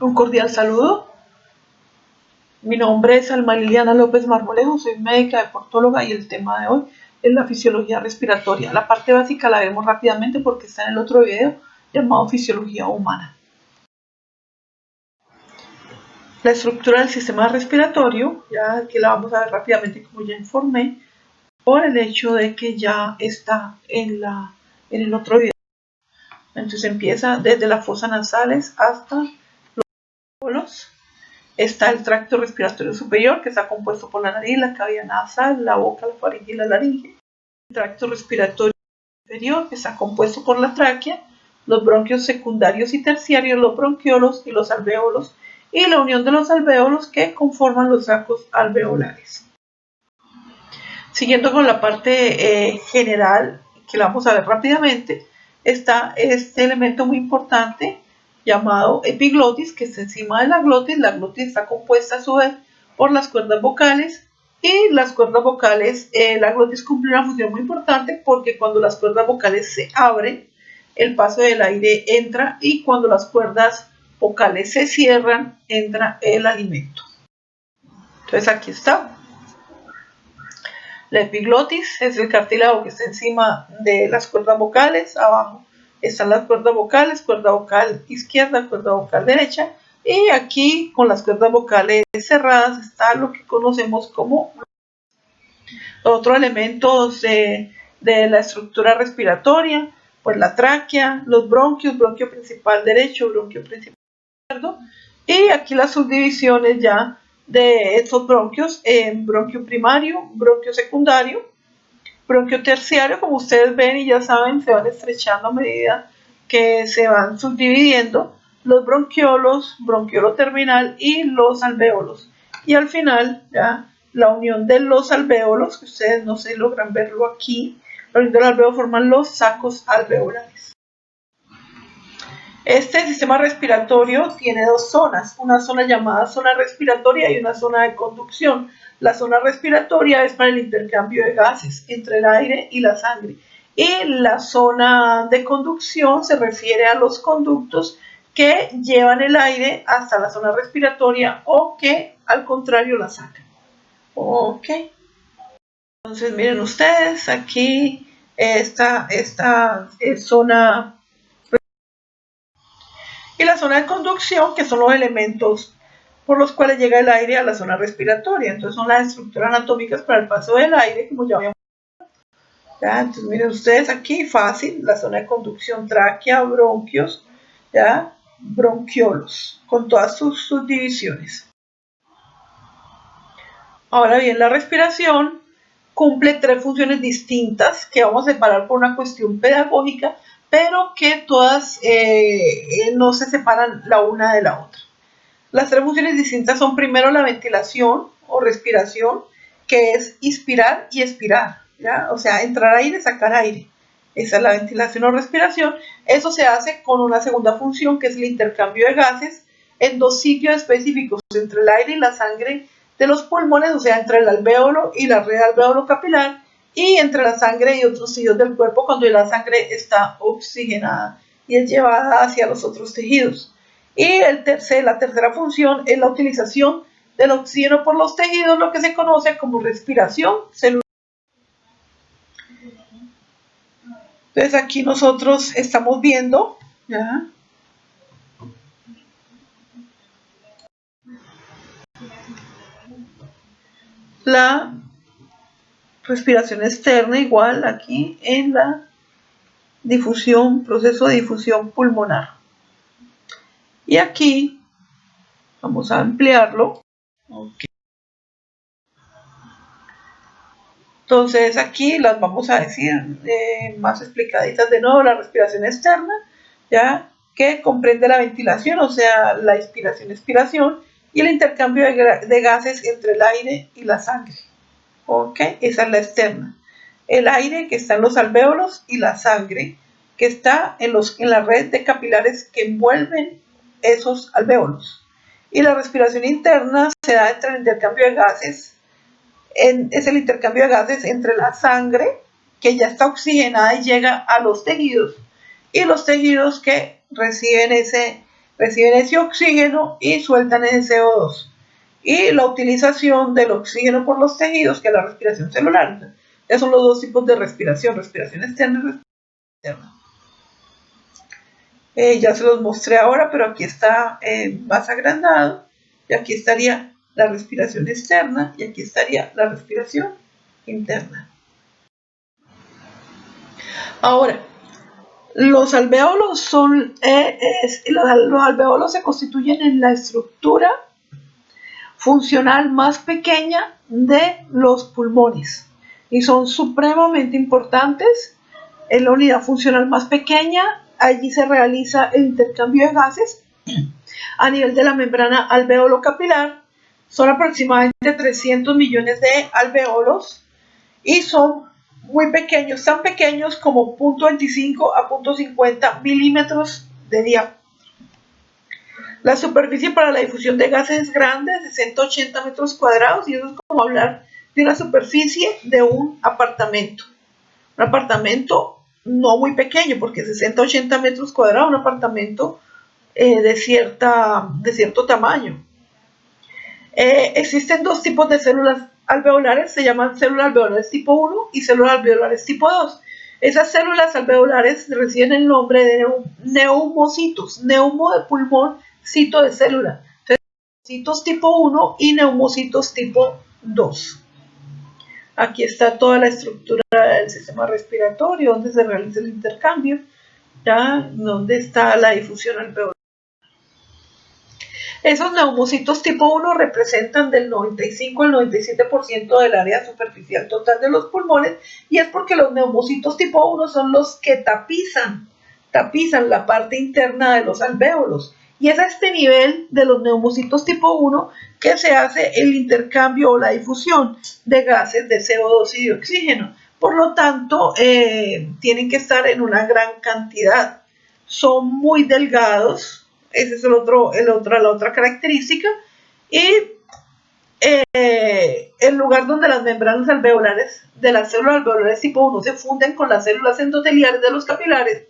Un cordial saludo. Mi nombre es Alma Liliana López Marmolejo, soy médica deportóloga y el tema de hoy es la fisiología respiratoria. La parte básica la vemos rápidamente porque está en el otro video llamado Fisiología Humana. La estructura del sistema respiratorio, ya aquí la vamos a ver rápidamente como ya informé, por el hecho de que ya está en el otro video. Entonces empieza desde las fosas nasales hasta los polos. Está el tracto respiratorio superior, que está compuesto por la nariz, la cavidad nasal, la boca, la faringe y la laringe. El tracto respiratorio inferior, que está compuesto por la tráquea, los bronquios secundarios y terciarios, los bronquiolos y los alvéolos, y la unión de los alvéolos que conforman los sacos alveolares. Siguiendo con la parte general, que la vamos a ver rápidamente, está este elemento muy importante llamado epiglotis, que está encima de la glotis. La glotis está compuesta a su vez por las cuerdas vocales, y las cuerdas vocales, la glotis cumple una función muy importante porque cuando las cuerdas vocales se abren, el paso del aire entra, y cuando las cuerdas vocales se cierran, entra el alimento. Entonces aquí está. La epiglotis es el cartílago que está encima de las cuerdas vocales. Abajo están las cuerdas vocales, cuerda vocal izquierda, cuerda vocal derecha, y aquí con las cuerdas vocales cerradas está lo que conocemos como otros elementos de la estructura respiratoria, pues la tráquea, los bronquios, bronquio principal derecho, bronquio principal izquierdo, y aquí las subdivisiones ya de estos bronquios en bronquio primario, bronquio secundario, bronquio terciario. Como ustedes ven y ya saben, se van estrechando a medida que se van subdividiendo los bronquiolos, bronquiolo terminal y los alvéolos. Y al final, ya la unión de los alvéolos, que ustedes no se logran verlo aquí, la unión de los alvéolos forman los sacos alveolares. Este sistema respiratorio tiene dos zonas, una zona llamada zona respiratoria y una zona de conducción. La zona respiratoria es para el intercambio de gases entre el aire y la sangre, y la zona de conducción se refiere a los conductos que llevan el aire hasta la zona respiratoria o que al contrario la sacan. Ok, entonces miren ustedes aquí esta zona y la zona de conducción, que son los elementos por los cuales llega el aire a la zona respiratoria. Entonces son las estructuras anatómicas para el paso del aire, como ya habíamos visto. ¿Ya? Entonces miren ustedes aquí, fácil, la zona de conducción, tráquea, bronquios, ¿ya? Bronquiolos, con todas sus subdivisiones. Ahora bien, la respiración cumple tres funciones distintas que vamos a separar por una cuestión pedagógica, pero que todas no se separan la una de la otra. Las tres funciones distintas son primero la ventilación o respiración, que es inspirar y expirar, ¿ya? O sea, entrar aire, sacar aire. Esa es la ventilación o respiración. Eso se hace con una segunda función, que es el intercambio de gases en dos sitios específicos, entre el aire y la sangre de los pulmones, o sea, entre el alvéolo y la red alvéolo capilar, y entre la sangre y otros tejidos del cuerpo cuando la sangre está oxigenada y es llevada hacia los otros tejidos. Y la tercera función es la utilización del oxígeno por los tejidos, lo que se conoce como respiración celular. Entonces aquí nosotros estamos viendo, ¿ya? La respiración externa, igual aquí en la difusión, proceso de difusión pulmonar. Y aquí vamos a ampliarlo. Okay. Entonces aquí las vamos a decir más explicaditas de nuevo. La respiración externa, ya, que comprende la ventilación, o sea, la inspiración, expiración, y el intercambio de gases entre el aire y la sangre. Ok, esa es la externa. El aire que está en los alvéolos y la sangre que está en la red de capilares que envuelven esos alvéolos. Y la respiración interna se da entre el intercambio de gases, es el intercambio de gases entre la sangre que ya está oxigenada y llega a los tejidos, y los tejidos que reciben reciben ese oxígeno y sueltan ese CO2. Y la utilización del oxígeno por los tejidos, que es la respiración celular. Esos son los dos tipos de respiración externa y respiración interna. Ya se los mostré ahora, pero aquí está más agrandado. Y aquí estaría la respiración externa y aquí estaría la respiración interna. Ahora, los alvéolos los alvéolos se constituyen en la estructura funcional más pequeña de los pulmones y son supremamente importantes. Es la unidad funcional más pequeña. Allí se realiza el intercambio de gases a nivel de la membrana alveolo-capilar. Son aproximadamente 300 millones de alvéolos y son muy pequeños, tan pequeños como 0.25 a 0.50 milímetros de diámetro. La superficie para la difusión de gases es grande, 60-80 metros cuadrados, y eso es como hablar de una superficie de un apartamento. Un apartamento no muy pequeño, porque 60-80 metros cuadrados, un apartamento de cierto tamaño. Existen dos tipos de células alveolares, se llaman células alveolares tipo 1 y células alveolares tipo 2. Esas células alveolares reciben el nombre de neumocitos, neumo de pulmón, cito de célula. Entonces, neumocitos tipo 1 y neumocitos tipo 2. Aquí está toda la estructura del sistema respiratorio, donde se realiza el intercambio, ya donde está la difusión alveolar. Esos neumocitos tipo 1 representan del 95 al 97% del área superficial total de los pulmones, y es porque los neumocitos tipo 1 son los que tapizan la parte interna de los alvéolos. Y es a este nivel de los neumocitos tipo 1 que se hace el intercambio o la difusión de gases de CO2 y de oxígeno. Por lo tanto, tienen que estar en una gran cantidad. Son muy delgados. Esa es la otra característica. Y el lugar donde las membranas alveolares de las células alveolares tipo 1 se funden con las células endoteliales de los capilares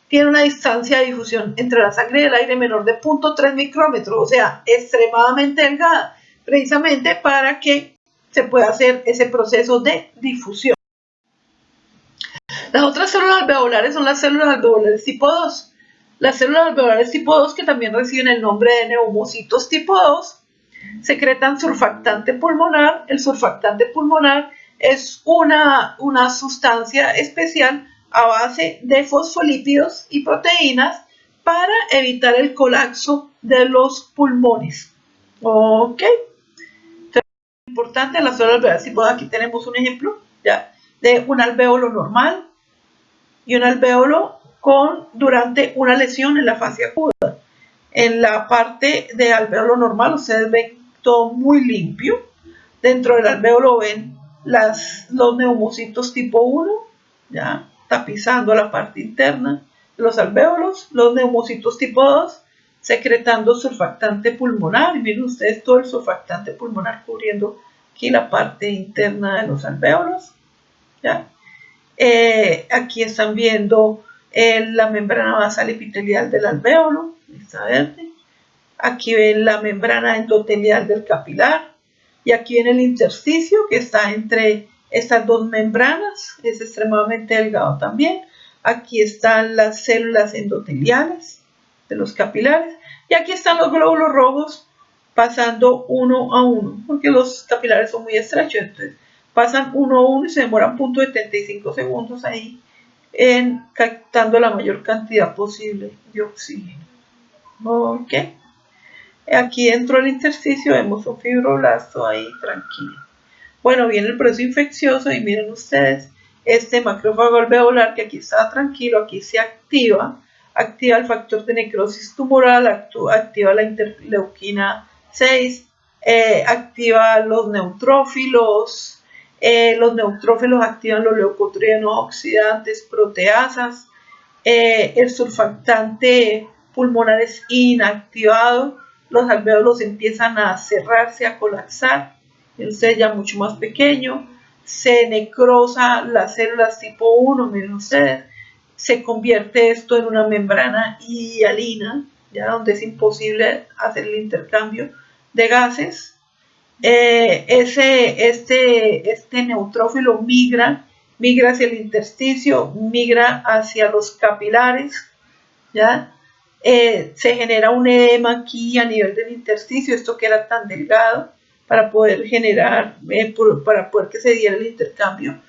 tiene una distancia de difusión entre la sangre y el aire menor de 0.3 micrómetros, o sea, extremadamente delgada, precisamente para que se pueda hacer ese proceso de difusión. Las otras células alveolares son las células alveolares tipo 2. Las células alveolares tipo 2, que también reciben el nombre de neumocitos tipo 2, secretan surfactante pulmonar. El surfactante pulmonar es una sustancia especial a base de fosfolípidos y proteínas para evitar el colapso de los pulmones. Ok. Entonces, es importante las células alveolares tipo 2. Aquí tenemos un ejemplo ya de un alvéolo normal y un alvéolo durante una lesión en la fase aguda. En la parte de alvéolo normal ustedes ven todo muy limpio. Dentro del alvéolo ven los neumocitos tipo 1, ya tapizando la parte interna de los alvéolos, los neumocitos tipo 2 secretando surfactante pulmonar, y miren ustedes todo el surfactante pulmonar cubriendo aquí la parte interna de los alvéolos, ¿ya? Aquí están viendo la membrana basal epitelial del alvéolo, está verde. Aquí ven la membrana endotelial del capilar, y aquí ven el intersticio que está entre estas dos membranas, es extremadamente delgado también. Aquí están las células endoteliales de los capilares, y aquí están los glóbulos rojos pasando uno a uno, porque los capilares son muy estrechos, entonces pasan uno a uno y se demoran 0.75 segundos ahí en captando la mayor cantidad posible de oxígeno. Ok. Aquí dentro del intersticio vemos un fibroblasto ahí tranquilo. Bueno, viene el proceso infeccioso y miren ustedes, este macrófago alveolar que aquí está tranquilo, aquí se activa el factor de necrosis tumoral, activa la interleuquina 6, activa los neutrófilos activan los leucotrienos oxidantes, proteasas, el surfactante pulmonar es inactivado, los alvéolos empiezan a cerrarse, a colapsar, entonces ya mucho más pequeño, se necrosa las células tipo 1, miren ustedes, se convierte esto en una membrana hialina, ya donde es imposible hacer el intercambio de gases. Este neutrófilo migra hacia el intersticio, migra hacia los capilares, ¿ya? Se genera un edema aquí a nivel del intersticio, esto que era tan delgado, para poder generar, para poder que se diera el intercambio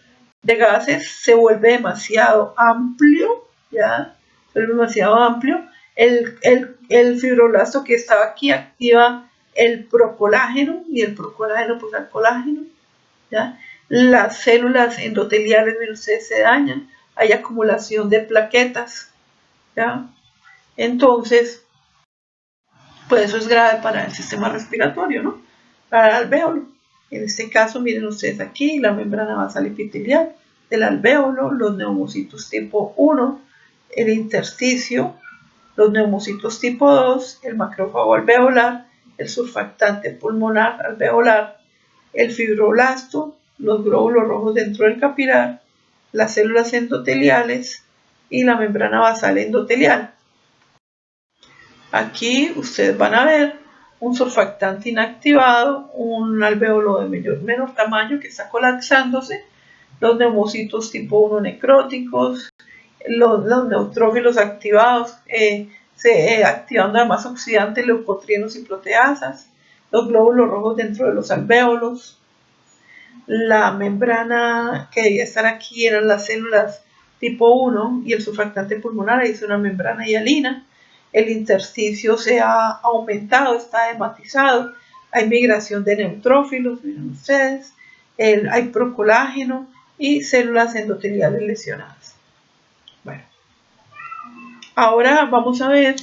de gases, se vuelve demasiado amplio, ¿ya? Se vuelve demasiado amplio. El fibroblasto que estaba aquí activa el procolágeno, y el procolágeno pues al colágeno, ¿ya? Las células endoteliales, miren ustedes, se dañan, hay acumulación de plaquetas, ¿ya? Entonces, pues eso es grave para el sistema respiratorio, ¿no? Para el alvéolo. En este caso, miren ustedes aquí, la membrana basal epitelial del alvéolo, los neumocitos tipo 1, el intersticio, los neumocitos tipo 2, el macrófago alveolar, el surfactante pulmonar alveolar, el fibroblasto, los glóbulos rojos dentro del capilar, las células endoteliales y la membrana basal endotelial. Aquí ustedes van a ver un surfactante inactivado, un alvéolo de menor tamaño que está colapsándose, los neumocitos tipo 1 necróticos, los neutrófilos activados, activando además oxidantes, leucotrienos y proteasas, los glóbulos rojos dentro de los alvéolos, la membrana que debía estar aquí eran las células tipo 1 y el surfactante pulmonar es una membrana hialina. El intersticio se ha aumentado, está hematizado, hay migración de neutrófilos, miren ustedes, hay procolágeno y células endoteliales lesionadas. Bueno, ahora vamos a ver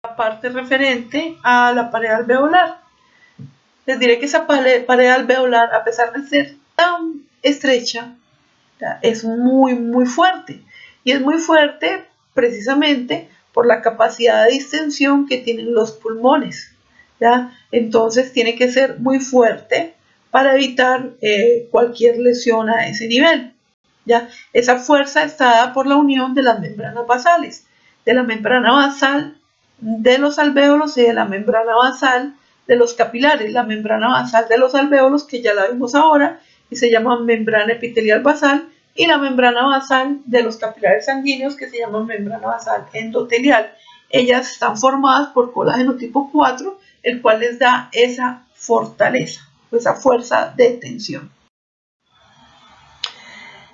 la parte referente a la pared alveolar. Les diré que esa pared alveolar, a pesar de ser tan estrecha, es muy fuerte. Y es muy fuerte precisamente por la capacidad de distensión que tienen los pulmones, ¿ya? Entonces tiene que ser muy fuerte para evitar cualquier lesión a ese nivel, ¿ya? Esa fuerza está dada por la unión de las membranas basales, de la membrana basal de los alvéolos y de la membrana basal de los capilares. La membrana basal de los alvéolos, que ya la vimos ahora, y se llama membrana epitelial basal, y la membrana basal de los capilares sanguíneos, que se llama membrana basal endotelial. Ellas están formadas por colágeno tipo 4, el cual les da esa fortaleza, esa fuerza de tensión.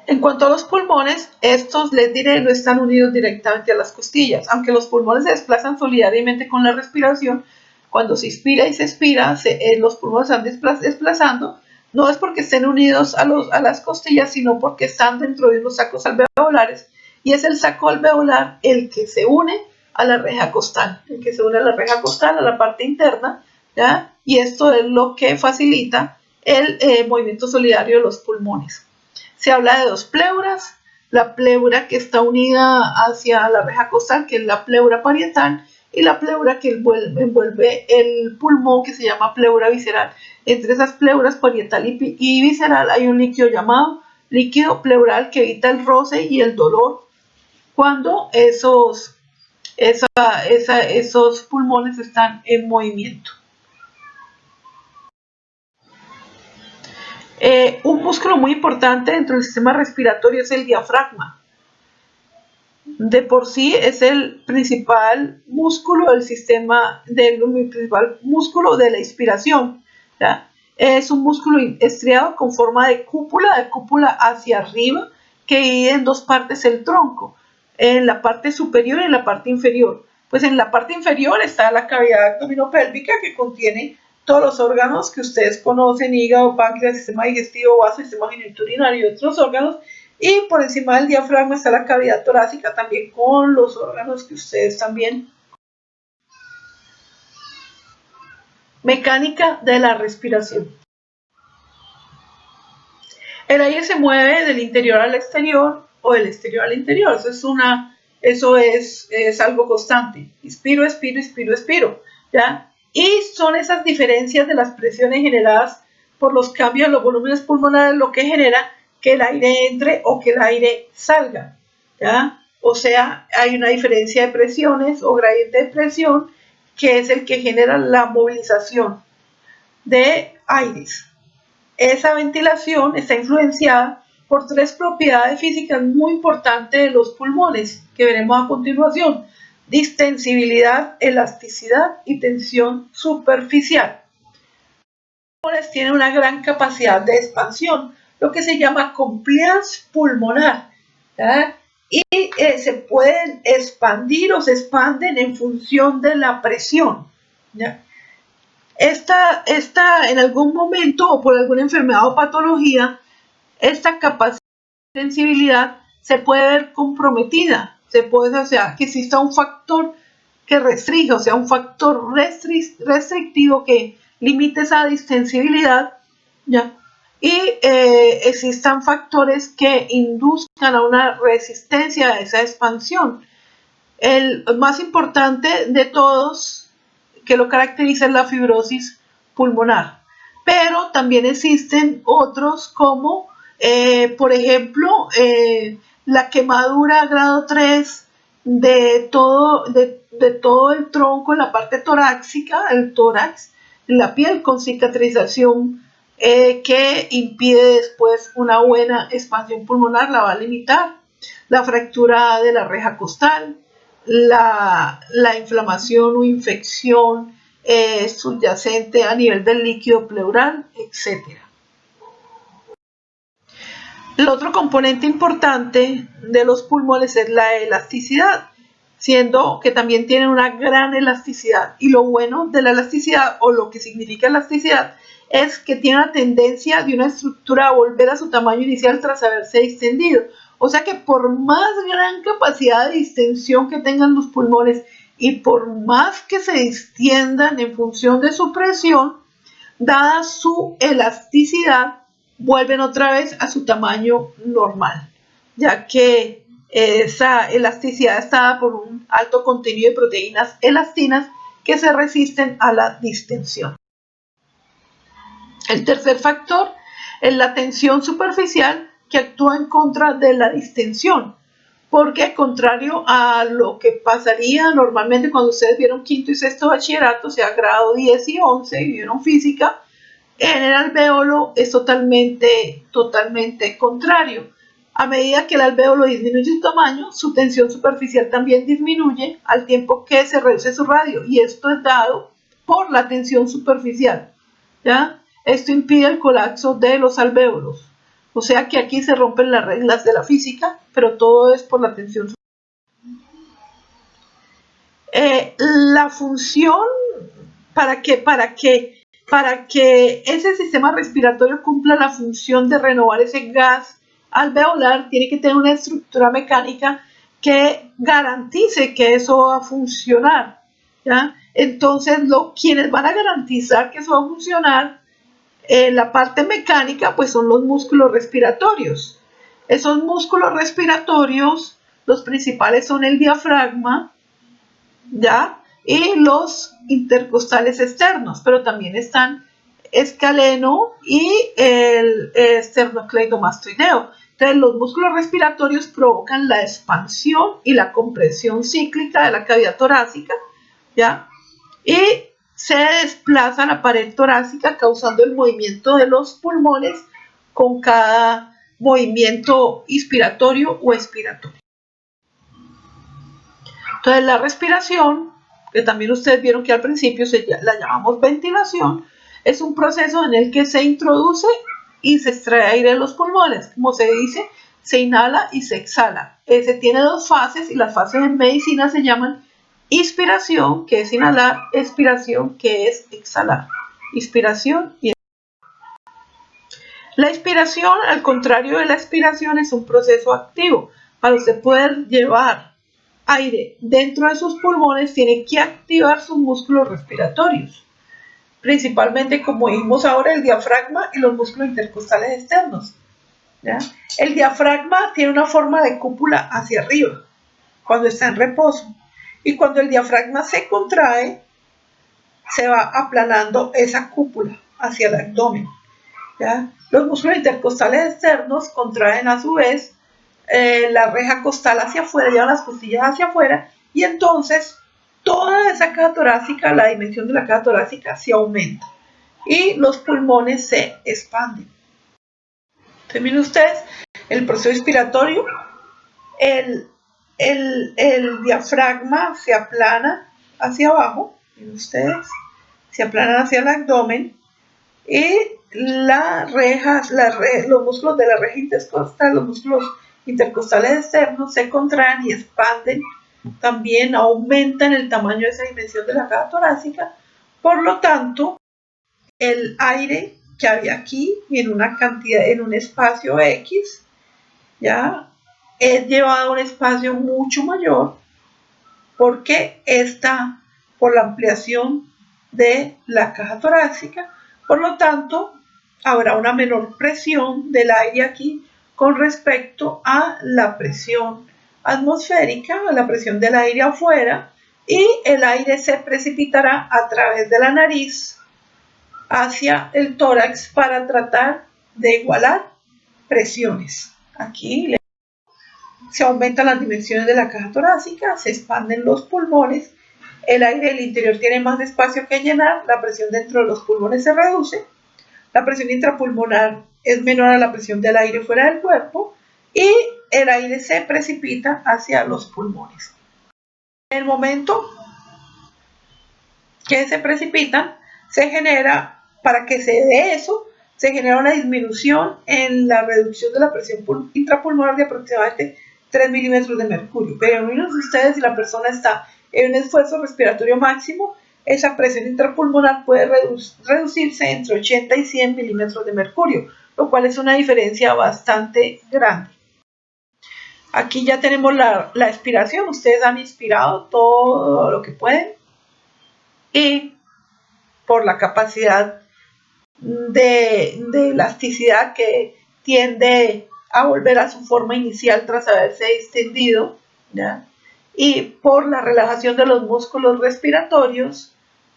En cuanto a los pulmones, estos, les diré, no están unidos directamente a las costillas. Aunque los pulmones se desplazan solidariamente con la respiración, cuando se inspira y se expira, los pulmones se están desplazando. No es porque estén unidos a las costillas, sino porque están dentro de unos sacos alveolares, y es el saco alveolar el que se une a la reja costal, a la parte interna, ¿ya? Y esto es lo que facilita el movimiento solidario de los pulmones. Se habla de dos pleuras, la pleura que está unida hacia la reja costal, que es la pleura parietal, y la pleura que envuelve el pulmón, que se llama pleura visceral. Entre esas pleuras parietal y visceral hay un líquido llamado líquido pleural que evita el roce y el dolor cuando esos pulmones están en movimiento. Un músculo muy importante dentro del sistema respiratorio es el diafragma. De por sí es el principal músculo del sistema, principal músculo de la inspiración, ¿ya? Es un músculo estriado con forma de cúpula hacia arriba, que divide en dos partes el tronco, en la parte superior y en la parte inferior. Pues en la parte inferior está la cavidad abdominopélvica, que contiene todos los órganos que ustedes conocen: hígado, páncreas, sistema digestivo, vaso, sistema genitourinario y otros órganos. Y por encima del diafragma está la cavidad torácica, también con los órganos que ustedes también. Mecánica de la respiración. El aire se mueve del interior al exterior o del exterior al interior. Eso es algo constante. Inspiro, expiro, inspiro, expiro, ¿ya? Y son esas diferencias de las presiones generadas por los cambios en los volúmenes pulmonares lo que genera que el aire entre o que el aire salga, ¿ya? O sea, hay una diferencia de presiones o gradiente de presión que es el que genera la movilización de aires. Esa ventilación está influenciada por tres propiedades físicas muy importantes de los pulmones que veremos a continuación: distensibilidad, elasticidad y tensión superficial. Los pulmones tienen una gran capacidad de expansión, lo que se llama compliance pulmonar, ¿verdad? Y se pueden expandir o se expanden en función de la presión, ¿ya? Esta en algún momento o por alguna enfermedad o patología, esta capacidad de sensibilidad se puede ver comprometida, o sea, que exista un factor que restringe, o sea, un factor restrictivo que limite esa distensibilidad, ¿ya? Y existan factores que induzcan a una resistencia a esa expansión. El más importante de todos que lo caracteriza es la fibrosis pulmonar, pero también existen otros como por ejemplo la quemadura grado 3 de todo el tronco en la parte torácica, el tórax, la piel con cicatrización que impide después una buena expansión pulmonar, la va a limitar. La fractura de la reja costal, la inflamación o infección subyacente a nivel del líquido pleural, etc. El otro componente importante de los pulmones es la elasticidad, siendo que también tienen una gran elasticidad. Y lo bueno de la elasticidad, o lo que significa elasticidad, es que tiene una tendencia de una estructura a volver a su tamaño inicial tras haberse extendido. O sea que por más gran capacidad de distensión que tengan los pulmones y por más que se extiendan en función de su presión, dada su elasticidad, vuelven otra vez a su tamaño normal, ya que esa elasticidad está dada por un alto contenido de proteínas elastinas que se resisten a la distensión. El tercer factor es la tensión superficial, que actúa en contra de la distensión, porque contrario a lo que pasaría normalmente cuando ustedes vieron quinto y sexto bachillerato, o sea, grado 10 y 11, y vieron física, en el alvéolo es totalmente contrario. A medida que el alvéolo disminuye su tamaño, su tensión superficial también disminuye al tiempo que se reduce su radio, y esto es dado por la tensión superficial, ¿ya? Esto impide el colapso de los alvéolos. O sea que aquí se rompen las reglas de la física, pero todo es por la tensión superficial. La función para que ese sistema respiratorio cumpla la función de renovar ese gas alveolar, tiene que tener una estructura mecánica que garantice que eso va a funcionar, ¿ya? Entonces, quienes van a garantizar que eso va a funcionar, la parte mecánica, pues son los músculos respiratorios. Esos músculos respiratorios, los principales son el diafragma, ¿ya? Y los intercostales externos, pero también están escaleno y el esternocleidomastoideo. Entonces, los músculos respiratorios provocan la expansión y la compresión cíclica de la cavidad torácica, ¿ya? Y se desplaza la pared torácica causando el movimiento de los pulmones con cada movimiento inspiratorio o expiratorio. Entonces, la respiración, que también ustedes vieron que al principio la llamamos ventilación, es un proceso en el que se introduce y se extrae aire de los pulmones. Como se dice, se inhala y se exhala. Se tiene dos fases, y las fases en medicina se llaman inspiración, que es inhalar; expiración, que es exhalar. Inspiración y la inspiración, al contrario de la expiración, es un proceso activo. Para usted poder llevar aire dentro de sus pulmones, tiene que activar sus músculos respiratorios, principalmente, como dijimos ahora, el diafragma y los músculos intercostales externos, ¿ya? El diafragma tiene una forma de cúpula hacia arriba cuando está en reposo, y cuando el diafragma se contrae, se va aplanando esa cúpula hacia el abdomen, ¿ya? Los músculos intercostales externos contraen a su vez la reja costal hacia afuera, llevan las costillas hacia afuera, y entonces toda esa caja torácica, la dimensión de la caja torácica se aumenta y los pulmones se expanden. Entonces, miren ustedes, el proceso inspiratorio, el diafragma se aplana hacia abajo, miren ustedes, se aplanan hacia el abdomen, y las rejas, los músculos de la reja intercostal, los músculos intercostales externos se contraen y expanden, también aumentan el tamaño de esa dimensión de la caja torácica. Por lo tanto, el aire que había aquí en una cantidad, en un espacio X, ya es llevado a un espacio mucho mayor, porque está por la ampliación de la caja torácica. Por lo tanto, habrá una menor presión del aire aquí con respecto a la presión atmosférica, a la presión del aire afuera, y el aire se precipitará a través de la nariz hacia el tórax para tratar de igualar presiones. Aquí se aumentan las dimensiones de la caja torácica, se expanden los pulmones, el aire del interior tiene más espacio que llenar, la presión dentro de los pulmones se reduce, la presión intrapulmonar es menor a la presión del aire fuera del cuerpo y el aire se precipita hacia los pulmones. En el momento que se precipitan, se genera, para que se dé eso, se genera una disminución en la reducción de la presión intrapulmonar de aproximadamente 3 milímetros de mercurio. Pero miren ustedes, si la persona está en un esfuerzo respiratorio máximo, esa presión intrapulmonar puede reducirse entre 80 y 100 milímetros de mercurio, lo cual es una diferencia bastante grande. Aquí ya tenemos la expiración. Ustedes han inspirado todo lo que pueden y por la capacidad de elasticidad que tiende a volver a su forma inicial tras haberse extendido, ¿ya? Y por la relajación de los músculos respiratorios,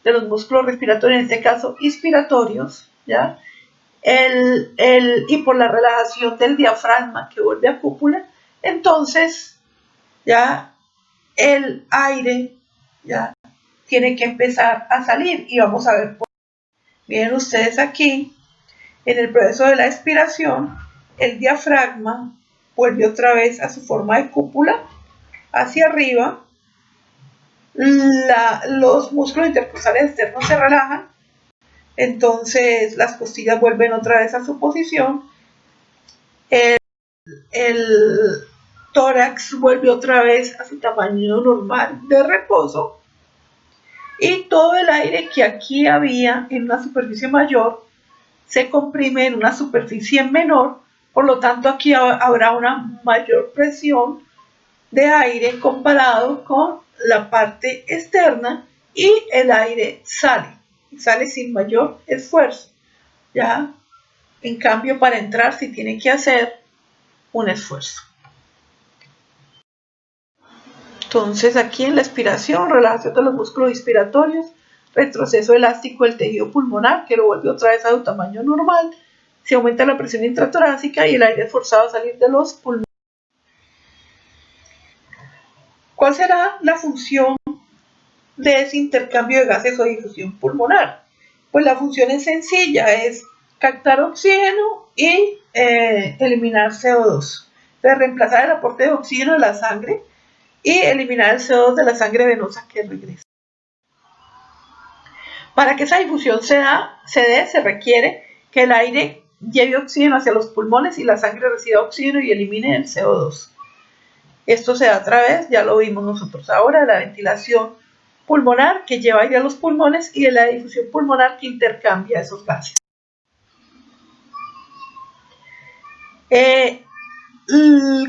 en este caso inspiratorios, ¿ya? Y por la relajación del diafragma que vuelve a cúpula, entonces ya el aire ya tiene que empezar a salir y vamos a ver. Miren ustedes aquí, en el proceso de la expiración, el diafragma vuelve otra vez a su forma de cúpula hacia arriba, los músculos intercostales externos se relajan, entonces las costillas vuelven otra vez a su posición, el tórax vuelve otra vez a su tamaño normal de reposo y todo el aire que aquí había en una superficie mayor se comprime en una superficie menor, por lo tanto aquí habrá una mayor presión de aire comparado con la parte externa y el aire sale sin mayor esfuerzo, ¿ya? En cambio, para entrar sí tiene que hacer un esfuerzo. Entonces aquí en la expiración, relajación de los músculos inspiratorios, retroceso elástico del tejido pulmonar que lo vuelve otra vez a su tamaño normal, se aumenta la presión intratorácica y el aire es forzado a salir de los pulmones. ¿Cuál será la función de ese intercambio de gases o difusión pulmonar? Pues la función es sencilla, es captar oxígeno y eliminar CO2. Entonces, reemplazar el aporte de oxígeno de la sangre y eliminar el CO2 de la sangre venosa que regresa. Para que esa difusión se dé, se requiere que el aire lleve oxígeno hacia los pulmones y la sangre reciba oxígeno y elimine el CO2. Esto se da a través, ya lo vimos nosotros ahora, de la ventilación pulmonar que lleva aire a los pulmones y de la difusión pulmonar que intercambia esos gases.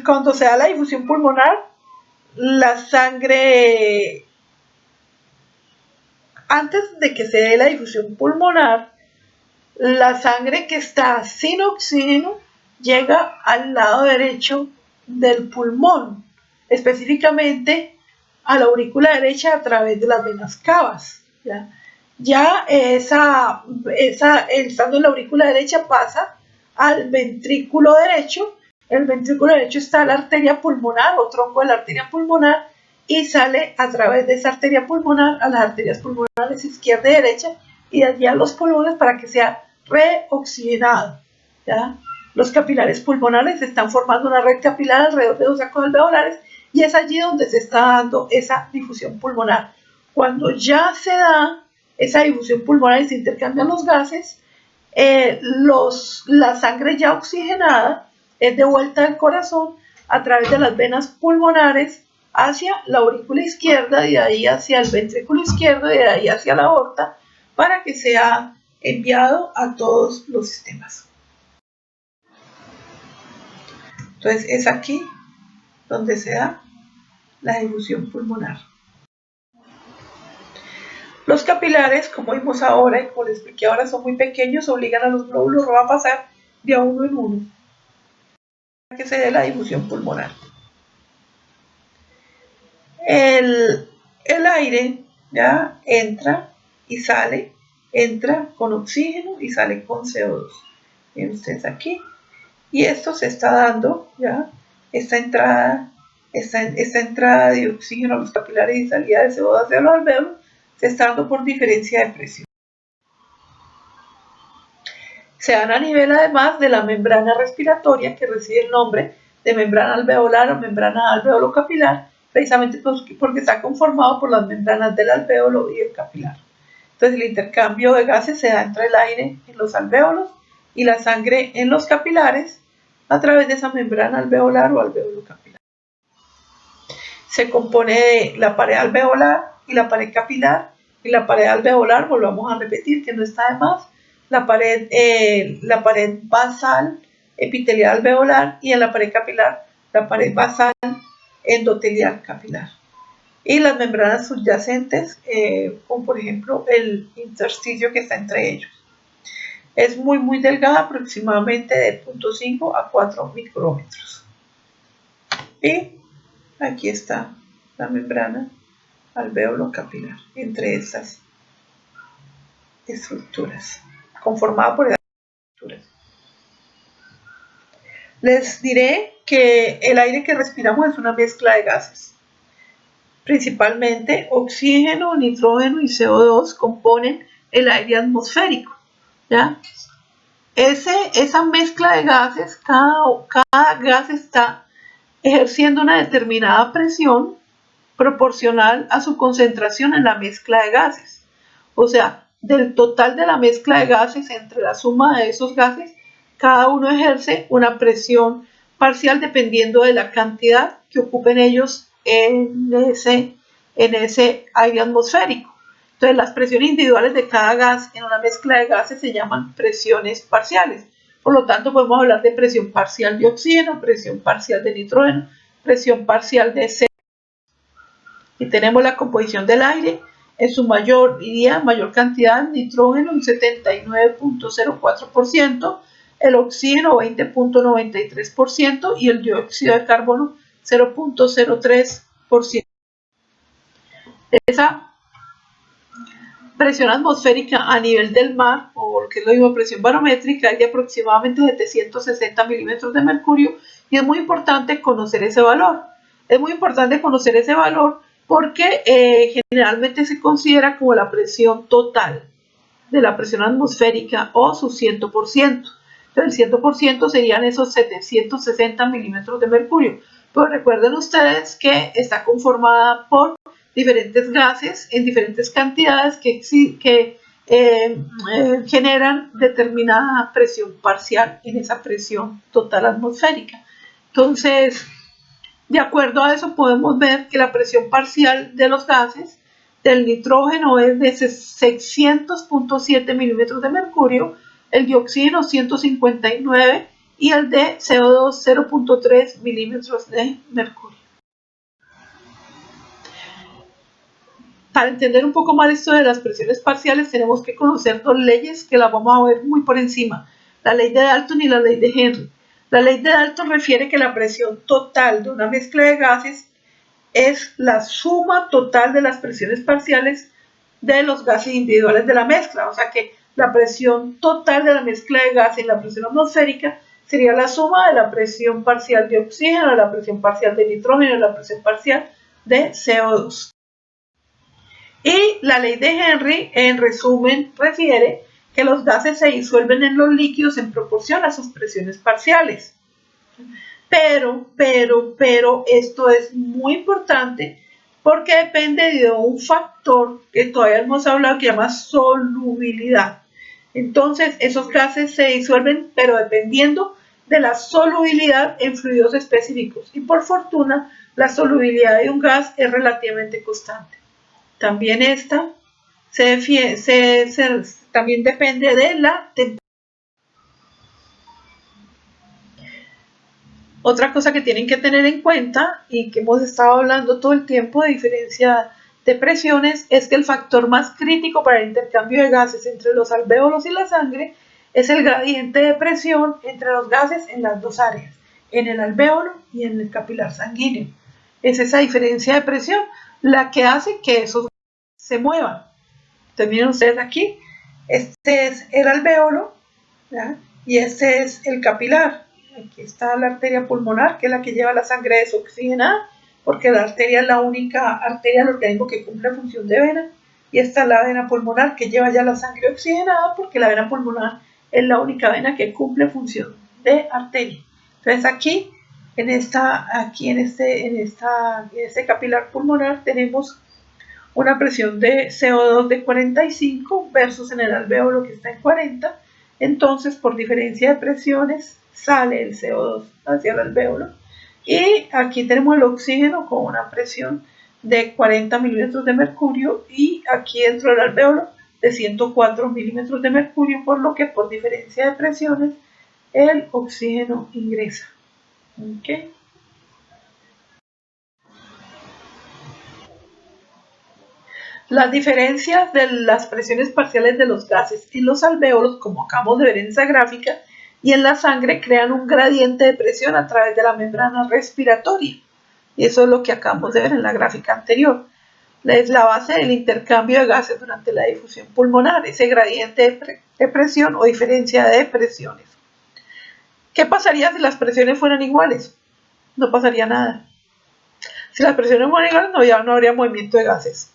Cuando se da la difusión pulmonar, la sangre, antes de que se dé la difusión pulmonar, la sangre que está sin oxígeno llega al lado derecho del pulmón, específicamente a la aurícula derecha a través de las venas cavas. Ya estando en la aurícula derecha pasa al ventrículo derecho En el ventrículo derecho está la arteria pulmonar o tronco de la arteria pulmonar y sale a través de esa arteria pulmonar a las arterias pulmonares izquierda y derecha y de allí a los pulmones para que sea reoxigenado, ¿ya? Los capilares pulmonares están formando una red capilar alrededor de los sacos alveolares y es allí donde se está dando esa difusión pulmonar. Cuando ya se da esa difusión pulmonar y se intercambian los gases, la sangre ya oxigenada es devuelta del corazón a través de las venas pulmonares hacia la aurícula izquierda, y de ahí hacia el ventrículo izquierdo, y de ahí hacia la aorta, para que sea enviado a todos los sistemas. Entonces es aquí donde se da la difusión pulmonar. Los capilares, como vimos ahora y como les expliqué ahora, son muy pequeños, obligan a los glóbulos rojo a pasar de a uno en uno para que se dé la difusión pulmonar. El aire ya entra y sale, entra con oxígeno y sale con CO2. Miren ustedes aquí. Y esto se está dando, ya, esta entrada de oxígeno a los capilares y salida de CO2 hacia los alvéolos, se está dando por diferencia de presión. Se dan a nivel además de la membrana respiratoria que recibe el nombre de membrana alveolar o membrana alveolo-capilar, precisamente porque está conformado por las membranas del alvéolo y el capilar. Entonces el intercambio de gases se da entre el aire en los alvéolos y la sangre en los capilares a través de esa membrana alveolar o alvéolo-capilar. Se compone de la pared alveolar y la pared capilar, y la pared alveolar, volvamos a repetir que no está de más, la pared basal epitelial alveolar, y en la pared capilar la pared basal endotelial capilar. Y las membranas subyacentes, como por ejemplo el intersticio que está entre ellos. Es muy delgada, aproximadamente de 0.5 a 4 micrómetros. Y aquí está la membrana alvéolo capilar entre estas estructuras, conformada por estas estructuras. Les diré que el aire que respiramos es una mezcla de gases. Principalmente oxígeno, nitrógeno y CO2 componen el aire atmosférico, ¿ya? Esa mezcla de gases, cada gas está ejerciendo una determinada presión proporcional a su concentración en la mezcla de gases. O sea, del total de la mezcla de gases, entre la suma de esos gases, cada uno ejerce una presión parcial dependiendo de la cantidad que ocupen ellos en ese aire atmosférico. Entonces, las presiones individuales de cada gas en una mezcla de gases se llaman presiones parciales. Por lo tanto, podemos hablar de presión parcial de oxígeno, presión parcial de nitrógeno, presión parcial de CO2. Y tenemos la composición del aire en su mayor cantidad: nitrógeno un 79.04%, el oxígeno 20.93% y el dióxido de carbono 0.03%. Esa presión atmosférica a nivel del mar, o lo que es lo mismo presión barométrica, es de aproximadamente 760 milímetros de mercurio, y es muy importante conocer ese valor. Es muy importante conocer ese valor porque generalmente se considera como la presión total de la presión atmosférica o su 100%. Entonces el 100% serían esos 760 milímetros de mercurio. Pero recuerden ustedes que está conformada por diferentes gases en diferentes cantidades que generan determinada presión parcial en esa presión total atmosférica. Entonces, de acuerdo a eso podemos ver que la presión parcial de los gases del nitrógeno es de 600.7 milímetros de mercurio, el de oxígeno 159 y el de CO2 0.3 milímetros de mercurio. Para entender un poco más esto de las presiones parciales tenemos que conocer dos leyes que las vamos a ver muy por encima: la ley de Dalton y la ley de Henry. La ley de Dalton refiere que la presión total de una mezcla de gases es la suma total de las presiones parciales de los gases individuales de la mezcla. O sea que la presión total de la mezcla de gases y la presión atmosférica sería la suma de la presión parcial de oxígeno, de la presión parcial de nitrógeno, de la presión parcial de CO2. Y la ley de Henry, en resumen, refiere que los gases se disuelven en los líquidos en proporción a sus presiones parciales. Pero esto es muy importante porque depende de un factor que todavía hemos hablado que se llama solubilidad. Entonces, esos gases se disuelven, pero dependiendo de la solubilidad en fluidos específicos. Y por fortuna, la solubilidad de un gas es relativamente constante. También esta también depende de la temperatura. Otra cosa que tienen que tener en cuenta y que hemos estado hablando todo el tiempo de diferencia de presiones es que el factor más crítico para el intercambio de gases entre los alvéolos y la sangre es el gradiente de presión entre los gases en las dos áreas, en el alvéolo y en el capilar sanguíneo. Es esa diferencia de presión la que hace que esos gases se muevan. Entonces miren ustedes aquí, este es el alvéolo, ¿ya? Y este es el capilar. Aquí está la arteria pulmonar, que es la que lleva la sangre desoxigenada, porque la arteria es la única arteria del organismo que cumple función de vena. Y esta es la vena pulmonar, que lleva ya la sangre oxigenada, porque la vena pulmonar es la única vena que cumple función de arteria. Entonces aquí, en este capilar pulmonar, tenemos una presión de CO2 de 45 versus en el alvéolo que está en 40. Entonces, por diferencia de presiones, sale el CO2 hacia el alvéolo. Y aquí tenemos el oxígeno con una presión de 40 milímetros de mercurio y aquí dentro del alvéolo de 104 milímetros de mercurio, por lo que por diferencia de presiones el oxígeno ingresa. ¿Okay? Las diferencias de las presiones parciales de los gases en los alvéolos, como acabamos de ver en esa gráfica, y en la sangre crean un gradiente de presión a través de la membrana respiratoria. Y eso es lo que acabamos de ver en la gráfica anterior. Es la base del intercambio de gases durante la difusión pulmonar, ese gradiente de presión o diferencia de presiones. ¿Qué pasaría si las presiones fueran iguales? No pasaría nada. Si las presiones fueran iguales, no habría movimiento de gases.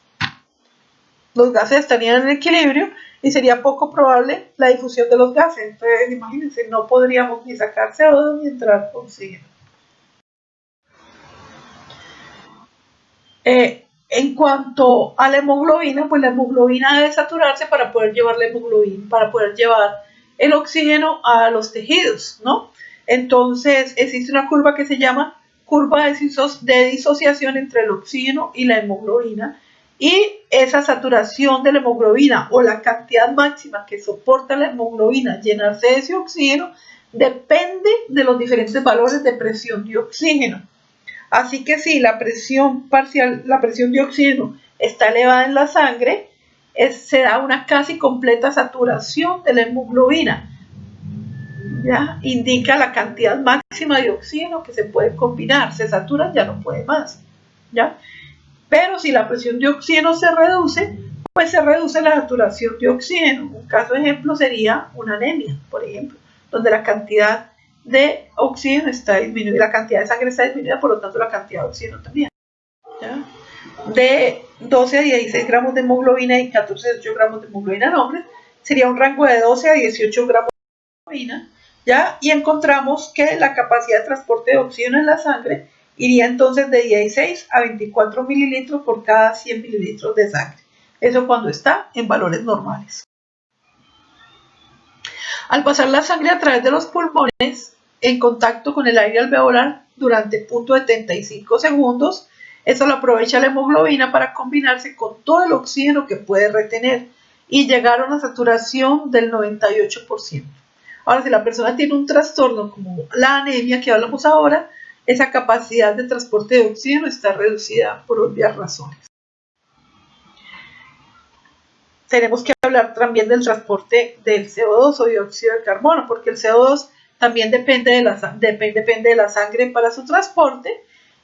Los gases estarían en equilibrio y sería poco probable la difusión de los gases. Entonces, imagínense, no podríamos ni sacar CO2 ni entrar oxígeno. En cuanto a la hemoglobina, pues la hemoglobina debe saturarse para poder llevar la hemoglobina, para poder llevar el oxígeno a los tejidos, ¿no? Entonces, existe una curva que se llama curva de disociación entre el oxígeno y la hemoglobina. Y esa saturación de la hemoglobina o la cantidad máxima que soporta la hemoglobina llenarse de ese oxígeno depende de los diferentes valores de presión de oxígeno. Así que si la presión de oxígeno está elevada en la sangre, se da una casi completa saturación de la hemoglobina. ¿Ya? Indica la cantidad máxima de oxígeno que se puede combinar. Se satura, ya no puede más. ¿Ya? Pero si la presión de oxígeno se reduce, pues se reduce la saturación de oxígeno. Un caso ejemplo sería una anemia, por ejemplo, donde la cantidad de oxígeno está disminuida, la cantidad de sangre está disminuida, por lo tanto la cantidad de oxígeno también. ¿Ya? De 12 a 16 gramos de hemoglobina y 14 a 18 gramos de hemoglobina en hombres, sería un rango de 12 a 18 gramos de hemoglobina, ¿ya? Y encontramos que la capacidad de transporte de oxígeno en la sangre iría entonces de 16 a 24 mililitros por cada 100 mililitros de sangre. Eso cuando está en valores normales. Al pasar la sangre a través de los pulmones en contacto con el aire alveolar durante 0.75 segundos, eso lo aprovecha la hemoglobina para combinarse con todo el oxígeno que puede retener y llegar a una saturación del 98%. Ahora, si la persona tiene un trastorno como la anemia que hablamos ahora, esa capacidad de transporte de oxígeno está reducida por obvias razones. Tenemos que hablar también del transporte del CO2 o dióxido de carbono, porque el CO2 también depende de la sangre para su transporte,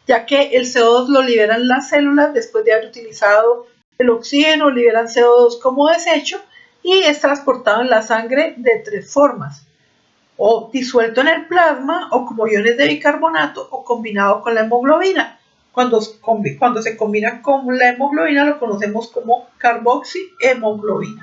ya que el CO2 lo liberan las células después de haber utilizado el oxígeno, liberan CO2 como desecho y es transportado en la sangre de tres formas. o disuelto en el plasma, o como iones de bicarbonato, o combinado con la hemoglobina. Cuando se combina con la hemoglobina lo conocemos como carboxihemoglobina.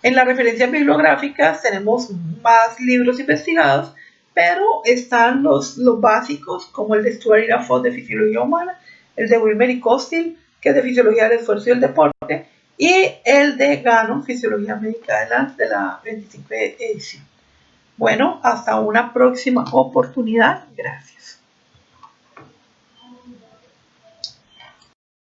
En las referencias bibliográficas tenemos más libros investigados, pero están los básicos, como el de Stuart y Laffotte de Fisiología Humana, el de Wilmer y Costil, que es de Fisiología del Esfuerzo y el Deporte, y el de Gannon, Fisiología Médica de la 25 edición. Bueno, hasta una próxima oportunidad. Gracias.